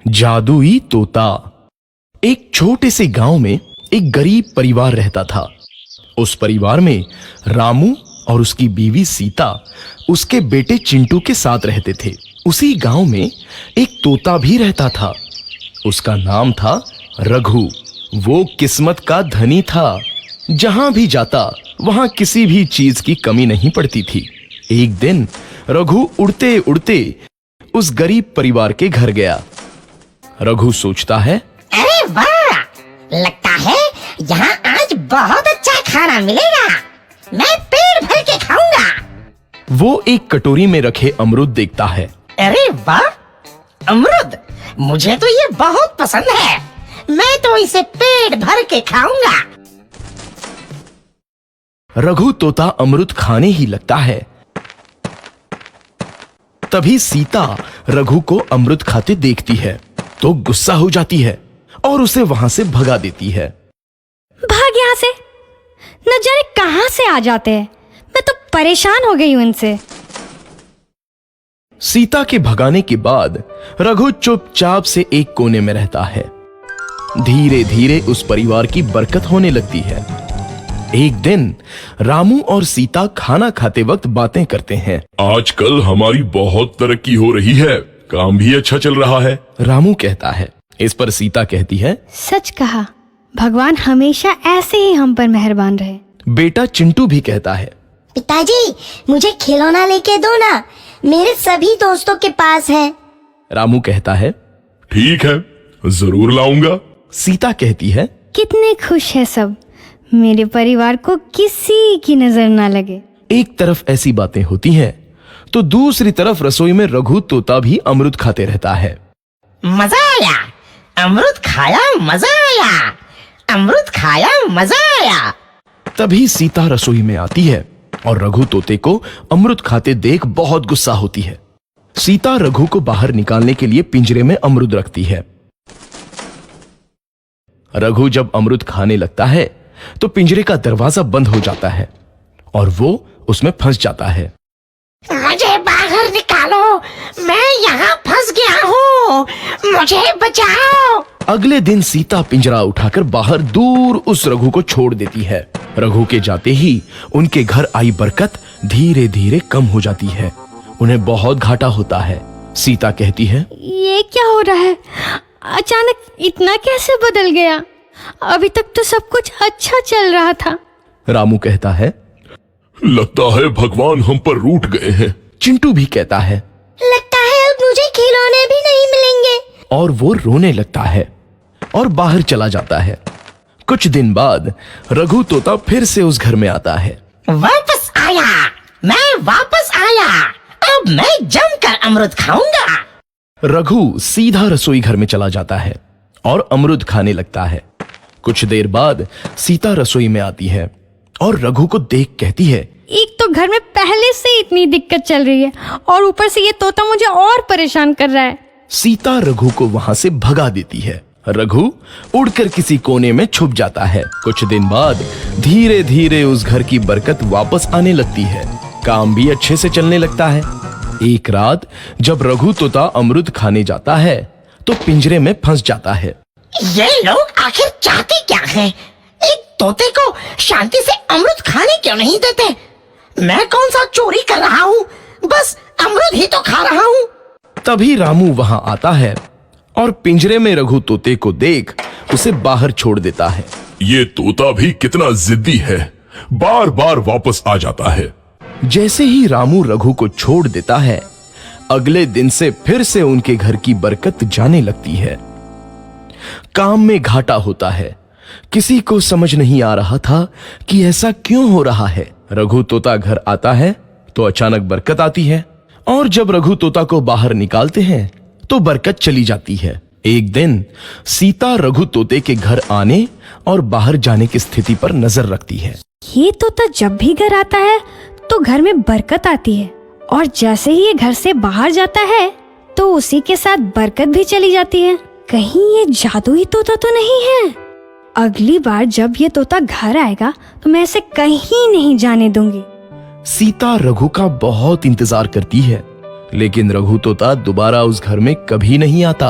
जादुई तोता। एक छोटे से गांव में एक गरीब परिवार रहता था। उस परिवार में रामू और उसकी बीवी सीता उसके बेटे चिंटू के साथ रहते थे। उसी गांव में एक तोता भी रहता था। उसका नाम था रघु। वो किस्मत का धनी था। जहां भी जाता वहां किसी भी चीज की कमी नहीं पड़ती थी। एक दिन रघु उड़ते उड़ते उस गरीब परिवार के घर गया। रघु सोचता है, अरे वाह, लगता है यहाँ आज बहुत अच्छा खाना मिलेगा। मैं पेट भर के खाऊंगा। वो एक कटोरी में रखे अमरूद देखता है। अरे वाह, अमरूद मुझे तो ये बहुत पसंद है। मैं तो इसे पेट भर के खाऊंगा। रघु तोता अमरूद खाने ही लगता है। तभी सीता रघु को अमरूद खाते देखती है तो गुस्सा हो जाती है और उसे वहां से भगा देती है। भाग यहाँ से, न जाने कहां से आ जाते हैं। मैं तो परेशान हो गई हूं इनसे। सीता के भगाने के बाद रघु चुपचाप से एक कोने में रहता है। धीरे धीरे उस परिवार की बरकत होने लगती है। एक दिन रामू और सीता खाना खाते वक्त बातें करते हैं। आजकल हमारी बहुत तरक्की हो रही है, काम भी अच्छा चल रहा है। रामू कहता है। इस पर सीता कहती है, सच कहा, भगवान हमेशा ऐसे ही हम पर मेहरबान रहे। बेटा चिंटू भी कहता है, पिताजी मुझे खिलौना लेके दो ना, मेरे सभी दोस्तों के पास है। रामू कहता है, ठीक है, जरूर लाऊंगा। सीता कहती है, कितने खुश है सब, मेरे परिवार को किसी की नजर ना लगे। एक तरफ ऐसी बातें होती हैं तो दूसरी तरफ रसोई में रघु तोता भी अमरूद खाते रहता है। मजा आया, अमरूद खाया, मजा आया, अमरूद खाया, मजा आया। तभी सीता रसोई में आती है और रघु तोते को अमरूद खाते देख बहुत गुस्सा होती है। सीता रघु को बाहर निकालने के लिए पिंजरे में अमरूद रखती है। रघु जब अमरूद खाने लगता है तो पिंजरे का दरवाजा बंद हो जाता है और वो उसमें फंस जाता है। मुझे बाहर निकालो, मैं यहाँ फंस गया हूँ, मुझे बचाओ। अगले दिन सीता पिंजरा उठाकर बाहर दूर उस रघु को छोड़ देती है। रघु के जाते ही उनके घर आई बरकत धीरे धीरे कम हो जाती है। उन्हें बहुत घाटा होता है। सीता कहती है, ये क्या हो रहा है, अचानक इतना कैसे बदल गया? अभी तक तो सब कुछ अच्छा चल रहा था। रामू कहता है, लगता है भगवान हम पर रूठ गए हैं। चिंटू भी कहता है, लगता है अब मुझे खिलौने भी नहीं मिलेंगे। और वो रोने लगता है और बाहर चला जाता है। कुछ दिन बाद रघु तोता फिर से उस घर में आता है। वापस आया, मैं वापस आया, अब मैं जमकर अमरूद खाऊंगा। रघु सीधा रसोई घर में चला जाता है और अमरूद खाने लगता है। कुछ देर बाद सीता रसोई में आती है और रघु को देख कहती है, एक तो घर में पहले से इतनी दिक्कत चल रही है और ऊपर से ये तोता मुझे और परेशान कर रहा है। सीता रघु को वहां से भगा देती है। रघु उड़कर किसी कोने में छुप जाता है। कुछ दिन बाद धीरे धीरे उस घर की बरकत वापस आने लगती है। काम भी अच्छे से चलने लगता है। एक रात जब रघु तोता अमरूद खाने जाता है तो पिंजरे में फंस जाता है। ये लोग आखिर चाहते क्या हैं? एक तोते को शांति से अमरूद खाने क्यों नहीं देते? मैं कौन सा चोरी कर रहा हूँ? बस अमरूद ही तो खा रहा हूँ। तभी रामू वहां आता है और पिंजरे में रघु तोते को देख उसे बाहर छोड़ देता है। ये तोता भी कितना जिद्दी है, बार बार वापस आ जाता है। जैसे ही रामू रघु को छोड़ देता है, अगले दिन से फिर से उनके घर की बरकत जाने लगती है। काम में घाटा होता है। किसी को समझ नहीं आ रहा था कि ऐसा क्यों हो रहा है। रघु तोता घर आता है तो अचानक बरकत आती है और जब रघु तोता को बाहर निकालते हैं तो बरकत चली जाती है। एक दिन सीता रघु तोते के घर आने और बाहर जाने की स्थिति पर नजर रखती है। ये तोता जब भी घर आता है तो घर में बरकत आती है और जैसे ही ये घर से बाहर जाता है तो उसी के साथ बरकत भी चली जाती है। कहीं ये जादुई तोता तो नहीं है? अगली बार जब ये तोता घर आएगा तो मैं इसे कहीं नहीं जाने दूंगी। सीता रघु का बहुत इंतजार करती है लेकिन रघु तोता दोबारा उस घर में कभी नहीं आता।